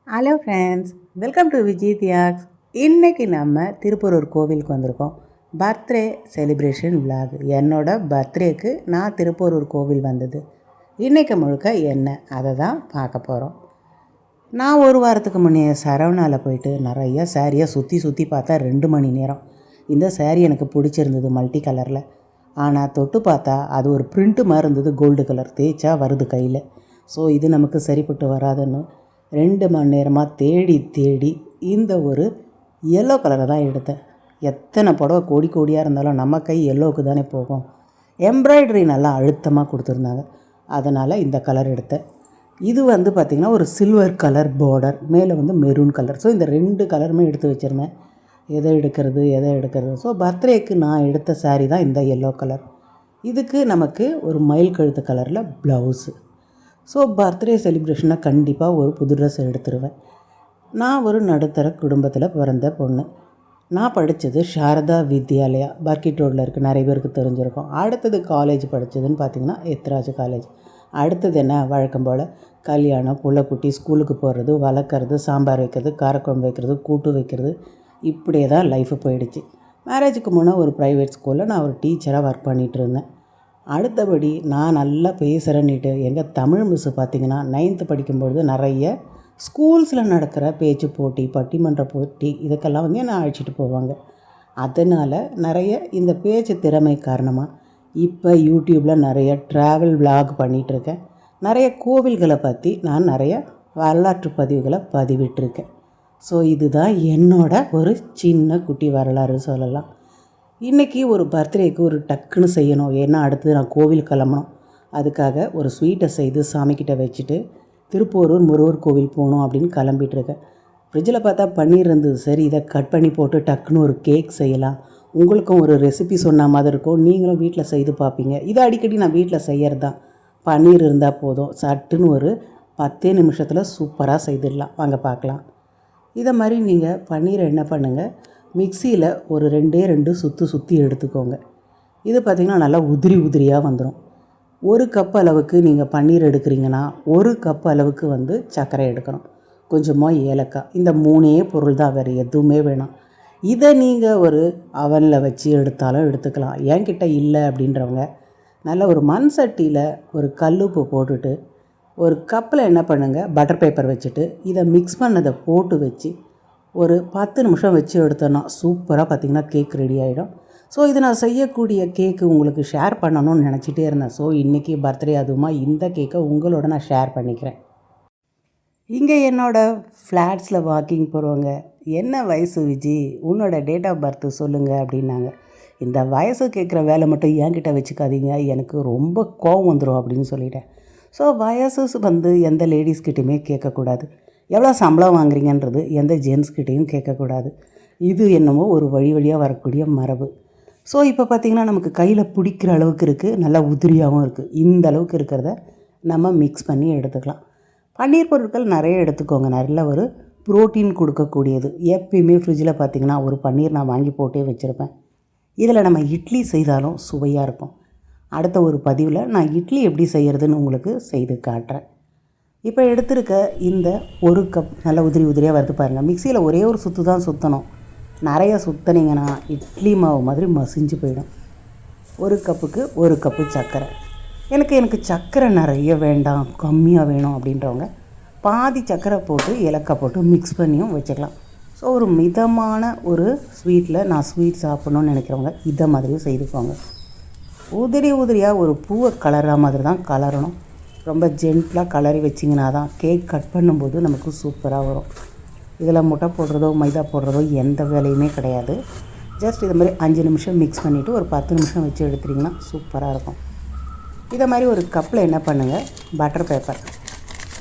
Hello friends, welcome to Vijay Thiyags. இன்றைக்கி நம்ம திருப்பூரூர் கோவிலுக்கு வந்திருக்கோம். Birthday celebration vlog. என்னோட பர்த்டேக்கு நான் திருப்பூரூர் கோவில் வந்தது. இன்றைக்கி முழுக்க என்ன அதை தான் பார்க்க போகிறோம். நான் ஒரு வாரத்துக்கு முன்னே சரவணாவில் போயிட்டு நிறைய சாரியை சுற்றி பார்த்தா 2 மணி நேரம். இந்த சாரீ எனக்கு பிடிச்சிருந்தது, மல்டி கலரில். ஆனால் தொட்டு பார்த்தா அது ஒரு பிரிண்ட்டு மாதிரி இருந்தது, கோல்டு கலர். தேய்ச்சா வருது கையில். ஸோ இது நமக்கு சரிப்பட்டு வராதுன்னு 2 மணி நேரமாக தேடி இந்த ஒரு எல்லோ கலரை தான் எடுத்தேன். எத்தனை புடவை கோடியாக இருந்தாலும் நம்ம கை எல்லோவுக்கு தானே போகும். எம்ப்ராய்டரி நல்லா அழுத்தமாக கொடுத்துருந்தாங்க, அதனால் இந்த கலர் எடுத்தேன். இது பார்த்திங்கன்னா ஒரு சில்வர் கலர் பார்டர், மேலே மெரூன் கலர். ஸோ இந்த 2 கலருமே எடுத்து வச்சுருந்தேன். எதை எடுக்கிறது. ஸோ பர்த்டேக்கு நான் எடுத்த சாரீ தான் இந்த எல்லோ கலர். இதுக்கு நமக்கு ஒரு மயில் கழுத்து கலரில் ப்ளவுஸு. ஸோ பர்த்டே செலிப்ரேஷனாக கண்டிப்பாக ஒரு புது ட்ரெஸ் எடுத்துருவேன். நான் ஒரு நடுத்தர குடும்பத்தில் பிறந்த பொண்ணு. நான் படித்தது சாரதா வித்யாலயா, பர்கிட் ரோடில் இருக்குது, நிறைய பேருக்கு தெரிஞ்சிருக்கும். அடுத்தது காலேஜ் படித்ததுன்னு பார்த்திங்கன்னா எத்ராஜ் காலேஜ். அடுத்தது என்ன, வழக்கம் போல் கல்யாணம், புள்ளக்குட்டி, ஸ்கூலுக்கு போகிறது, வளர்க்குறது, சாம்பார் வைக்கிறது, காரக்குழம்பு வைக்கிறது, கூட்டு வைக்கிறது, இப்படியே தான் லைஃபு போயிடுச்சு. மேரேஜுக்கு முன்னே ஒரு ப்ரைவேட் ஸ்கூலில் நான் ஒரு டீச்சராக ஒர்க் பண்ணிகிட்டு இருந்தேன். அடுத்தபடி நான் நல்லா பேசுகிறேன்னுட்டு எங்கள் தமிழ் மிஸ்ஸு பார்த்திங்கன்னா 9th படிக்கும்பொழுது நிறைய ஸ்கூல்ஸில் நடக்கிற பேச்சு போட்டி, பட்டிமன்ற போட்டி, இதுக்கெல்லாம் என்னை அழைச்சிட்டு போவாங்க. அதனால் நிறைய இந்த பேச்சு திறமை காரணமாக இப்போ யூடியூப்பில் நிறைய ட்ராவல் விலாக் பண்ணிகிட்ருக்கேன். நிறைய கோவில்களை பற்றி நான் நிறைய வரலாற்று பதிவுகளை பதிவிட்டிருக்கேன். ஸோ இதுதான் என்னோட ஒரு சின்ன குட்டி வரலாறு சொல்லலாம். இன்றைக்கி ஒரு பர்த்டேக்கு ஒரு டக்குன்னு செய்யணும், ஏன்னா அடுத்து நான் கோவில் கிளம்பணும். அதுக்காக ஒரு ஸ்வீட்டை செய்து சாமிக்கிட்ட வச்சுட்டு திருப்பூரூர் முருகர் கோவில் போகணும் அப்படின்னு கிளம்பிகிட்ருக்கேன். ஃப்ரிட்ஜில் பார்த்தா பன்னீர் இருந்தது. சரி, இதை கட் பண்ணி போட்டு டக்குன்னு ஒரு கேக் செய்யலாம். உங்களுக்கும் ஒரு ரெசிபி சொன்ன மாதிரி இருக்கும், நீங்களும் வீட்டில் செய்து பார்ப்பீங்க. இதை அடிக்கடி நான் வீட்டில் செய்கிறது தான். பன்னீர் இருந்தால் போதும், சட்டுன்னு ஒரு 10 நிமிஷத்தில் சூப்பராக செய்திடலாம். வாங்க பார்க்கலாம். இதை மாதிரி நீங்கள் பன்னீரை என்ன பண்ணுங்கள், மிக்சியில் ஒரு 2 சுற்றி எடுத்துக்கோங்க. இது பார்த்திங்கன்னா நல்லா உதிரியாக வந்துடும். 1 கப் அளவுக்கு நீங்கள் பன்னீர் எடுக்கிறீங்கன்னா 1 கப் அளவுக்கு சர்க்கரை எடுக்கணும், கொஞ்சமாக ஏலக்காய். இந்த 3 பொருள் தான், வேறு எதுவுமே வேணாம். இதை நீங்கள் ஒரு அவனில் வச்சு எடுத்தாலும் எடுத்துக்கலாம். என்கிட்ட இல்லை அப்படின்றவங்க நல்ல ஒரு மண் சட்டியில் ஒரு கல்லுப்பு போட்டுட்டு ஒரு கப்பில் என்ன பண்ணுங்கள், பட்டர் பேப்பர் வச்சுட்டு இதை மிக்ஸ் பண்ணதை போட்டு வச்சு ஒரு 10 நிமிஷம் வச்சு எடுத்தோன்னா சூப்பராக பார்த்திங்கன்னா கேக் ரெடி ஆகிடும். ஸோ இது நான் செய்யக்கூடிய கேக்கு உங்களுக்கு ஷேர் பண்ணணும்னு நினச்சிட்டே இருந்தேன். ஸோ இன்றைக்கி பர்த்டே அதுவுமா இந்த கேக்கை உங்களோட நான் ஷேர் பண்ணிக்கிறேன். இங்கே என்னோடய ஃப்ளாட்ஸில் வாக்கிங் போகிறவங்க, என்ன வயசு விஜி, உன்னோட டேட் ஆஃப் பர்த்து சொல்லுங்கள் அப்படின்னாங்க. இந்த வயசு கேட்குற வேலை மட்டும் என்கிட்ட வச்சுக்காதீங்க, எனக்கு ரொம்ப கோவம் வந்துடும் அப்படின்னு சொல்லிட்டேன். ஸோ வயசு எந்த லேடிஸ்கிட்டையுமே கேட்கக்கூடாது. எவ்வளோ சம்பளம் வாங்குறீங்கன்றது எந்த ஜென்ஸ்கிட்டையும் கேட்கக்கூடாது. இது என்னமோ ஒரு வழியாக வரக்கூடிய மரபு. ஸோ இப்போ பார்த்திங்கன்னா நமக்கு கையில் பிடிக்கிற அளவுக்கு இருக்குது, நல்லா உதிரியாகவும் இருக்குது. இந்த அளவுக்கு இருக்கிறத நம்ம மிக்ஸ் பண்ணி எடுத்துக்கலாம். பன்னீர் பொருட்கள் நிறைய எடுத்துக்கோங்க, நல்ல ஒரு ப்ரோட்டீன் கொடுக்கக்கூடியது. எப்பயுமே ஃப்ரிட்ஜில் பார்த்திங்கன்னா ஒரு பன்னீர் நான் வாங்கி போட்டே வச்சுருப்பேன். இதில் நம்ம இட்லி செய்தாலும் சுவையாக இருக்கும். அடுத்த ஒரு பதிவில் நான் இட்லி எப்படி செய்கிறதுன்னு உங்களுக்கு செய்து காட்டுறேன். இப்போ எடுத்துருக்க இந்த 1 கப் நல்லா உதிரியாக வருது பாருங்கள். மிக்சியில் ஒரே ஒரு சுற்று தான் சுற்றணும், நிறைய சுற்றினீங்கன்னா இட்லி மாவு மாதிரி மசிஞ்சு போயிடும். 1 கப்புக்கு 1 கப்பு சர்க்கரை. எனக்கு சர்க்கரை நிறைய வேண்டாம், கம்மியாக வேணும் அப்படின்றவங்க பாதி சர்க்கரை போட்டு ஏலக்காய் போட்டு மிக்ஸ் பண்ணியும் வச்சுக்கலாம். ஸோ ஒரு மிதமான ஒரு ஸ்வீட்டில் நான் ஸ்வீட் சாப்பிட்ணுன்னு நினைக்கிறவங்க இதை மாதிரியும் செய்துக்கோங்க. உதிரியாக ஒரு பூவை கலரா மாதிரி தான் கலரணும். ரொம்ப ஜென்டிலாக கலரி வச்சிங்கன்னா தான் கேக் கட் பண்ணும்போது நமக்கு சூப்பராக வரும். இதில் முட்டை போடுறதோ மைதா போடுறதோ எந்த வேலையுமே கிடையாது. ஜஸ்ட் இது மாதிரி 5 நிமிஷம் மிக்ஸ் பண்ணிவிட்டு ஒரு 10 நிமிஷம் வச்சு எடுத்துட்டிங்கன்னா சூப்பராக இருக்கும். இதை மாதிரி ஒரு கப்பில் என்ன பண்ணுங்கள், பட்டர் பேப்பர்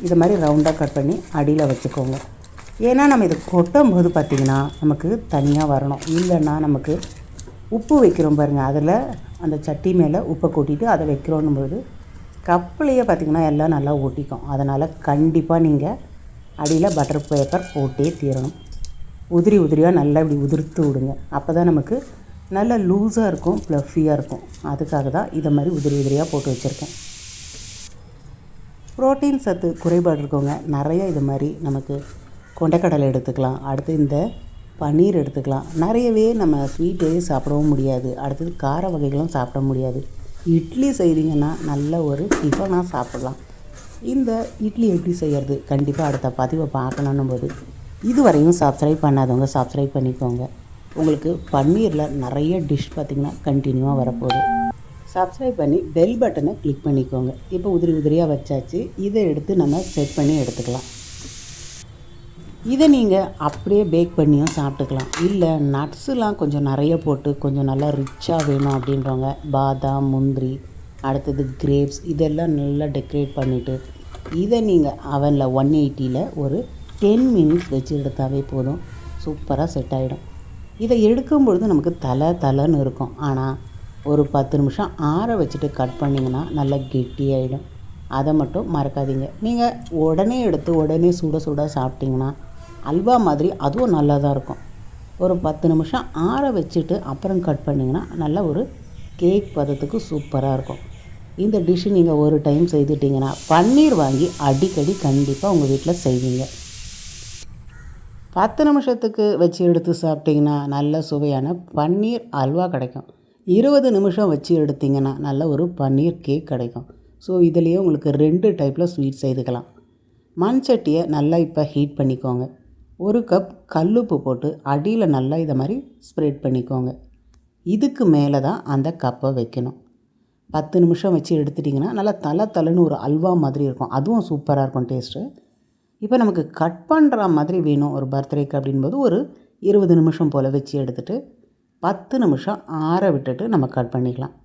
இதை மாதிரி ரவுண்டாக கட் பண்ணி அடியில் வச்சுக்கோங்க. ஏன்னா நம்ம இதை கொட்டும் போது பார்த்திங்கன்னா நமக்கு தனியாக வரணும். இல்லைன்னா நமக்கு உப்பு வைக்கிறோம் பாருங்கள், அதில் அந்த சட்டி மேலே உப்பை கொட்டிட்டு அதை வைக்கிறோன்னும்போது கப்புலேயே பார்த்திங்கன்னா எல்லாம் நல்லா ஒட்டிக்கும். அதனால் கண்டிப்பாக நீங்கள் அடியில் பட்டர் பேப்பர் போட்டே தீரணும். உதிரியாக நல்லா இப்படி உதிர்த்து விடுங்க. அப்போ தான் நமக்கு நல்லா லூஸாக இருக்கும், ப்ளஃபியாக இருக்கும். அதுக்காக தான் இதை மாதிரி உதிரியாக போட்டு வச்சுருக்கேன். ப்ரோட்டீன் சத்து குறைபாடு இருக்கவங்க நிறைய இது மாதிரி நமக்கு கொண்டைக்கடலை எடுத்துக்கலாம். அடுத்து இந்த பன்னீர் எடுத்துக்கலாம். நிறையவே நம்ம ஸ்வீட்டே சாப்பிடவும் முடியாது. அடுத்தது கார வகைகளும் சாப்பிட முடியாது. இட்லி செய்கிறீங்கன்னா நல்ல ஒரு டிஃபனாக சாப்பிட்லாம். இந்த இட்லி எப்படி செய்கிறது கண்டிப்பாக அடுத்த பதிவை பார்க்கணும் போது இதுவரையும் சப்ஸ்கிரைப் பண்ணாதவங்க சப்ஸ்கிரைப் பண்ணிக்கோங்க. உங்களுக்கு பன்னீரில் நிறைய டிஷ் பார்த்திங்கன்னா கண்டினியூவாக வரப்போகுது. சப்ஸ்கிரைப் பண்ணி பெல் பட்டனை கிளிக் பண்ணிக்கோங்க. இப்போ உதிரி உதிரியாக வச்சாச்சு. இதை எடுத்து நம்ம செட் பண்ணி எடுத்துக்கலாம். இதை நீங்கள் அப்படியே பேக் பண்ணியும் சாப்பிட்டுக்கலாம். இல்லை நட்ஸுலாம் கொஞ்சம் நிறைய போட்டு கொஞ்சம் நல்லா ரிச்சாக வேணும் அப்படின்றவங்க பாதாம், முந்திரி, அடுத்தது கிரேப்ஸ் இதெல்லாம் நல்லா டெக்கரேட் பண்ணிவிட்டு இதை நீங்கள் அவனில் 180 ஒரு 10 மினிட்ஸ் வச்சு எடுத்தாவே போதும். சூப்பராக செட் ஆகிடும். இதை எடுக்கும்பொழுது நமக்கு தலைன்னு இருக்கும். ஆனால் ஒரு 10 நிமிஷம் ஆற வச்சுட்டு கட் பண்ணிங்கன்னா நல்லா கெட்டியாகிடும். அதை மட்டும் மறக்காதீங்க. நீங்கள் உடனே எடுத்து உடனே சுட சாப்பிட்டிங்கன்னா அல்வா மாதிரி அதுவும் நல்லா தான் இருக்கும். ஒரு 10 நிமிஷம் ஆற வச்சுட்டு அப்புறம் கட் பண்ணிங்கன்னா நல்லா ஒரு கேக் பதத்துக்கு சூப்பராக இருக்கும். இந்த டிஷ்ஷு நீங்கள் ஒரு டைம் செய்துட்டிங்கன்னா பன்னீர் வாங்கி அடிக்கடி கண்டிப்பாக உங்கள் வீட்டில் செய்வீங்க. 10 நிமிஷத்துக்கு வச்சு எடுத்து சாப்பிட்டிங்கன்னா நல்ல சுவையான பன்னீர் அல்வா கிடைக்கும். 20 நிமிஷம் வச்சு எடுத்திங்கன்னா நல்ல ஒரு பன்னீர் கேக் கிடைக்கும். ஸோ இதுலேயே உங்களுக்கு 2 டைப்பில் ஸ்வீட் செய்துக்கலாம். மண் சட்டியை நல்லா இப்போ ஹீட் பண்ணிக்கோங்க. 1 கப் கல்லுப்பு போட்டு அடியில் நல்லா இதை மாதிரி ஸ்ப்ரெட் பண்ணிக்கோங்க. இதுக்கு மேலே தான் அந்த கப்பை வைக்கணும். 10 நிமிஷம் வச்சு எடுத்துட்டிங்கன்னா நல்லா தலைன்னு ஒரு அல்வா மாதிரி இருக்கும். அதுவும் சூப்பராக இருக்கும் டேஸ்ட்டு. இப்போ நமக்கு கட் பண்ணுற மாதிரி வேணும் ஒரு பர்த்டேக்கு அப்படின்போது ஒரு 20 நிமிஷம் போல் வச்சு எடுத்துகிட்டு 10 நிமிஷம் ஆற விட்டுட்டு நம்ம கட் பண்ணிக்கலாம்.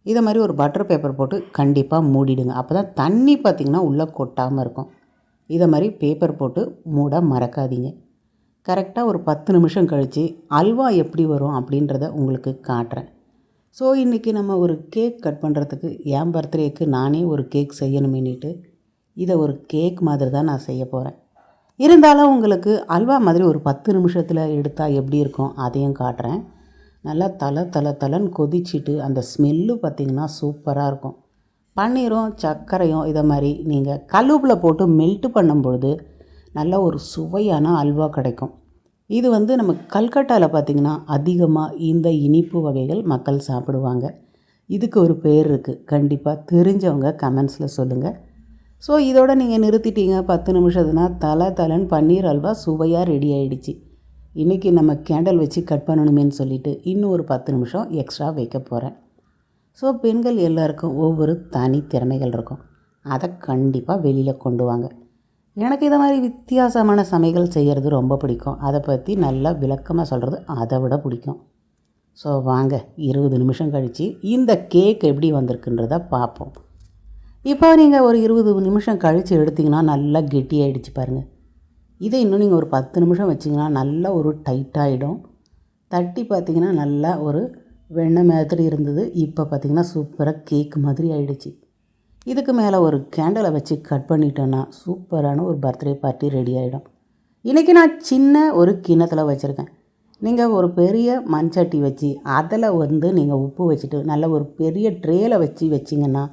இதை மாதிரி ஒரு பட்டர் பேப்பர் போட்டு கண்டிப்பாக மூடிடுங்க. அப்போ தான் தண்ணி பார்த்திங்கன்னா உள்ளே கொட்டாமல் இருக்கும். இதை மாதிரி பேப்பர் போட்டு மூட மறக்காதீங்க. கரெக்டாக ஒரு 10 நிமிஷம் கழித்து அல்வா எப்படி வரும் அப்படின்றத உங்களுக்கு காட்டுறேன். ஸோ இன்றைக்கி நம்ம ஒரு கேக் கட் பண்ணுறதுக்கு என் பர்த்டேக்கு நானே ஒரு கேக் செய்யணுமேனிட்டு இதை ஒரு கேக் மாதிரி தான் நான் செய்ய போகிறேன். இருந்தாலும் உங்களுக்கு அல்வா மாதிரி ஒரு 10 நிமிஷத்தில் எடுத்தால் எப்படி இருக்கும் அதையும் காட்டுறேன். நல்லா தலைன்னு கொதிச்சுட்டு அந்த ஸ்மெல்லு பார்த்திங்கன்னா சூப்பராக இருக்கும். பன்னீரும் சர்க்கரையும் இதை மாதிரி நீங்கள் கல்லுப்பில் போட்டு மெல்ட்டு பண்ணும்பொழுது நல்ல ஒரு சுவையான அல்வா கிடைக்கும். இது நம்ம கல்கட்டாவில் பார்த்திங்கன்னா அதிகமாக இந்த இனிப்பு வகைகள் மக்கள் சாப்பிடுவாங்க. இதுக்கு ஒரு பேர் இருக்குது. கண்டிப்பாக தெரிஞ்சவங்க கமெண்ட்ஸில் சொல்லுங்கள். ஸோ இதோடு நீங்கள் நிறுத்திட்டீங்க 10 நிமிஷத்துனா தலைன்னு பன்னீர் அல்வா சுவையாக ரெடி ஆகிடுச்சு. இன்றைக்கி நம்ம கேண்டில் வச்சு கட் பண்ணணுமேன்னு சொல்லிவிட்டு இன்னும் ஒரு 10 நிமிஷம் எக்ஸ்ட்ரா வைக்க போகிறேன். ஸோ பெண்கள் எல்லாருக்கும் ஒவ்வொரு தனி திறமைகள் இருக்கும். அதை கண்டிப்பாக வெளியில் கொண்டு வாங்க. எனக்கு இதை மாதிரி வித்தியாசமான சமையல் செய்கிறது ரொம்ப பிடிக்கும். அதை பற்றி நல்லா விளக்கமாக சொல்கிறது அதை விட பிடிக்கும். ஸோ வாங்க 20 நிமிஷம் கழித்து இந்த கேக் எப்படி வந்திருக்குன்றதை பார்ப்போம். இப்போ நீங்கள் ஒரு 20 நிமிஷம் கழித்து எடுத்திங்கன்னா நல்லா கெட்டியாகிடுச்சு பாருங்கள். இதை இன்னும் நீங்கள் ஒரு 10 நிமிஷம் வச்சிங்கன்னா நல்லா ஒரு டைட்டாகிடும். தட்டி பார்த்திங்கன்னா நல்லா ஒரு வெண்ணெய் மாதிரி இருந்தது. இப்போ பார்த்திங்கன்னா சூப்பராக கேக் மாதிரி ஆகிடுச்சு. இதுக்கு மேலே ஒரு கேண்டலை வச்சு கட் பண்ணிட்டோன்னா சூப்பரான ஒரு பர்த்டே பார்ட்டி ரெடி ஆகிடும். இன்றைக்கி நான் சின்ன ஒரு கிண்ணத்தில் வச்சுருக்கேன். நீங்கள் ஒரு பெரிய மண்சட்டி வச்சு அதில் நீங்கள் உப்பு வச்சுட்டு நல்ல ஒரு பெரிய ட்ரேயில் வச்சிங்கன்னா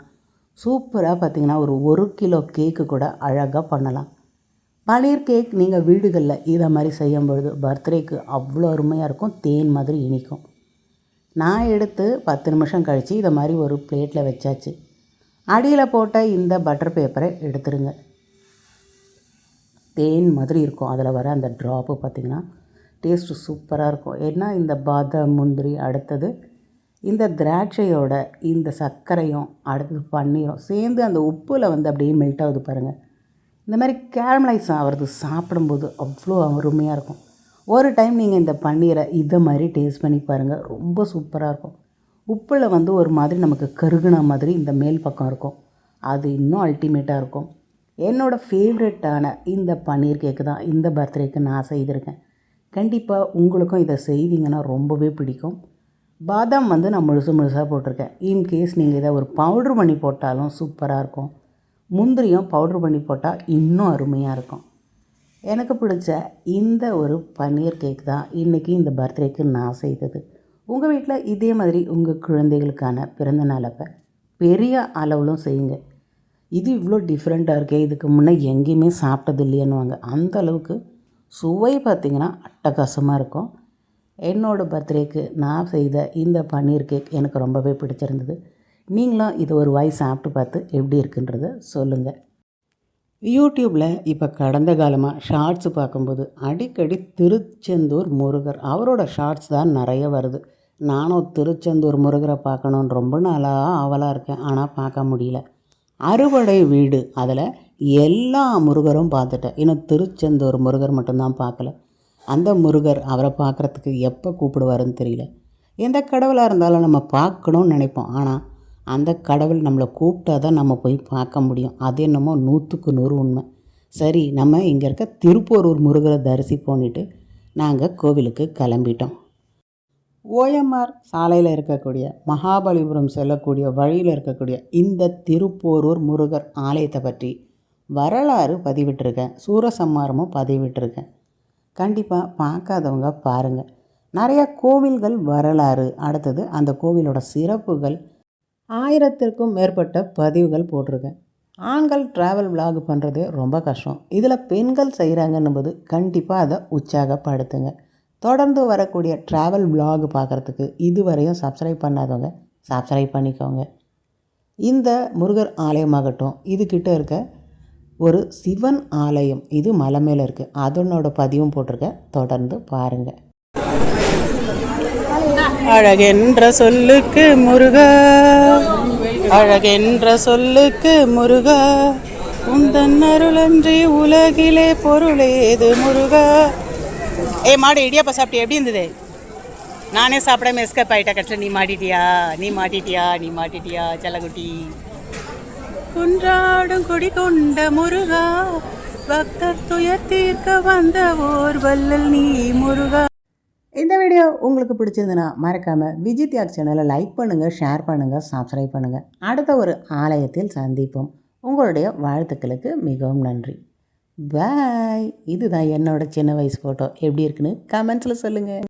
சூப்பராக பார்த்திங்கன்னா ஒரு 1 கிலோ கேக்கு கூட அழகாக பண்ணலாம். பன்னீர் கேக் நீங்கள் வீடுகளில் இதை மாதிரி செய்யும்பொழுது பர்த்டேக்கு அவ்வளோ அருமையாக இருக்கும். தேன் மாதிரி இனிக்கும். நான் எடுத்து 10 நிமிஷம் கழித்து இதை மாதிரி ஒரு பிளேட்டில் வச்சாச்சு. அடியில் போட்ட இந்த பட்டர் பேப்பரை எடுத்துருங்க. தேன் மாதிரி இருக்கும். அதில் வர அந்த ட்ராப்பு பார்த்திங்கன்னா டேஸ்ட்டு சூப்பராக இருக்கும். ஏன்னா இந்த பாதாம், முந்திரி, அடுத்தது இந்த திராட்சையோட இந்த சர்க்கரையும் அடுத்தது பன்னீரும் சேர்ந்து அந்த உப்பில் அப்படியே மெல்ட் ஆகுது பாருங்கள். இந்த மாதிரி கேரமலைஸ் ஆகிறது சாப்பிடும்போது அவ்வளோ அருமையாக இருக்கும். ஒரு டைம் நீங்கள் இந்த பன்னீரை இதை மாதிரி டேஸ்ட் பண்ணி பாருங்கள். ரொம்ப சூப்பராக இருக்கும். உப்பில் ஒரு மாதிரி நமக்கு கருகுன மாதிரி இந்த மேல் பக்கம் இருக்கும். அது இன்னும் அல்டிமேட்டாக இருக்கும். என்னோடய ஃபேவரெட்டான இந்த பன்னீர் கேக்கு தான் இந்த பர்த்டேக்கு நான் செய்திருக்கேன். கண்டிப்பாக உங்களுக்கும் இதை செய்வீங்கன்னா ரொம்பவே பிடிக்கும். பாதாம் நான் முழுசாக போட்டிருக்கேன். இன்கேஸ் நீங்கள் இதை ஒரு பவுட்ரு பண்ணி போட்டாலும் சூப்பராக இருக்கும். முந்திரியும் பவுட்ரு பண்ணி போட்டால் இன்னும் அருமையாக இருக்கும். எனக்கு பிடிச்ச இந்த ஒரு பன்னீர் கேக் தான் இன்றைக்கி இந்த பர்த்டேக்கு நான் செய்தது. உங்கள் வீட்டில் இதே மாதிரி உங்கள் குழந்தைகளுக்கான பிறந்த நாளப்போ பெரிய அளவிலும் செய்யுங்க. இது இவ்வளோ டிஃப்ரெண்ட்டாக இருக்கே, இதுக்கு முன்னே எங்கேயுமே சாப்பிட்டது இல்லையானுவாங்க. அந்த அளவுக்கு சுவை பார்த்திங்கன்னா அட்டகாசமாக இருக்கும். என்னோடய பர்த்டேக்கு நான் செய்த இந்த பன்னீர் கேக் எனக்கு ரொம்பவே பிடிச்சிருந்தது. நீங்களும் இதை ஒரு வாய் சாப்பிட்டு பார்த்து எப்படி இருக்குன்றத சொல்லுங்கள். யூடியூப்பில் இப்போ கடந்த காலமாக ஷார்ட்ஸு பார்க்கும்போது அடிக்கடி திருச்செந்தூர் முருகர் அவரோட ஷார்ட்ஸ் தான் நிறைய வருது. நானும் திருச்செந்தூர் முருகரை பார்க்கணுன்னு ரொம்ப நாளாக ஆவலாக இருக்கேன், ஆனால் பார்க்க முடியல. அறுபடை வீடு அதில் எல்லா முருகரும் பார்த்துட்டேன், இன்னும் திருச்செந்தூர் முருகர் மட்டும்தான் பார்க்கல. அந்த முருகர் அவரை பார்க்குறதுக்கு எப்போ கூப்பிடுவாருன்னு தெரியல. எந்த கடவுளாக இருந்தாலும் நம்ம பார்க்கணுன்னு நினைப்போம், ஆனால் அந்த கடவுள் நம்மளை கூப்பிட்டா தான் நம்ம போய் பார்க்க முடியும். அது என்னமோ 100க்கு 100 உண்மை. சரி, நம்ம இங்கே இருக்க திருப்போரூர் முருகரை தரிசிப்போன்னிட்டு நாங்கள் கோவிலுக்கு கிளம்பிட்டோம். ஓஎம்ஆர் சாலையில் இருக்கக்கூடிய மகாபலிபுரம் செல்லக்கூடிய வழியில் இருக்கக்கூடிய இந்த திருப்போரூர் முருகர் ஆலயத்தை பற்றி வரலாறு பதிவிட்டிருக்கேன், சூரசம்மாரமும் பதிவிட்டிருக்கேன். கண்டிப்பாக பார்க்காதவங்க பாருங்கள். நிறையா கோவில்கள் வரலாறு, அடுத்தது அந்த கோவிலோட சிறப்புகள் 1000க்கும் மேற்பட்ட பதிவுகள் போட்டிருக்கேன். ஆண்கள் ட்ராவல் விலாக் பண்ணுறது ரொம்ப கஷ்டம், இதில் பெண்கள் செய்கிறாங்கன்னும்போது கண்டிப்பாக அதை உற்சாகப்படுத்துங்க. தொடர்ந்து வரக்கூடிய ட்ராவல் விலாக் பார்க்குறதுக்கு இதுவரையும் சப்ஸ்கிரைப் பண்ணாதவங்க சப்ஸ்கிரைப் பண்ணிக்கோங்க. இந்த முருகர் ஆலயமாகட்டும், இதுக்கிட்ட இருக்க ஒரு சிவன் ஆலயம், இது மலை மேலே இருக்குது, அதனோட பதிவும் போட்டிருக்கேன், தொடர்ந்து பாருங்கள். அழகென்ற சொல்லுக்கு முருகா, அழகென்ற சொல்லுக்கு முருகா, உந்தன் அருளன்றி உலகிலே பொருளேது முருகா. மாடு இடியாப்பா சாப்பிட்டு எப்படி இருந்தது? நானே சாப்பிடாம எஸ்கேப் ஆகிட்ட கட்சியில். நீ மாட்டிட்டியா செல்லக்குட்டி. குன்றாடும் கொடி கொண்ட முருகா, பக்தர் துயர் தீர்க்க வந்த ஓர் வல்லல் நீ முருகா. இந்த வீடியோ உங்களுக்கு பிடிச்சிருந்துன்னா மறக்காமல் விஜய் தியாக் சேனலை லைக் பண்ணுங்கள், ஷேர் பண்ணுங்கள், சப்ஸ்கிரைப் பண்ணுங்கள். அடுத்த ஒரு ஆலயத்தில் சந்திப்போம். உங்களுடைய வாழ்த்துக்களுக்கு மிகவும் நன்றி. பாய். இதுதான் என்னோட சின்ன வயசு ஃபோட்டோ. எப்படி இருக்குன்னு கமெண்ட்ஸில் சொல்லுங்கள்.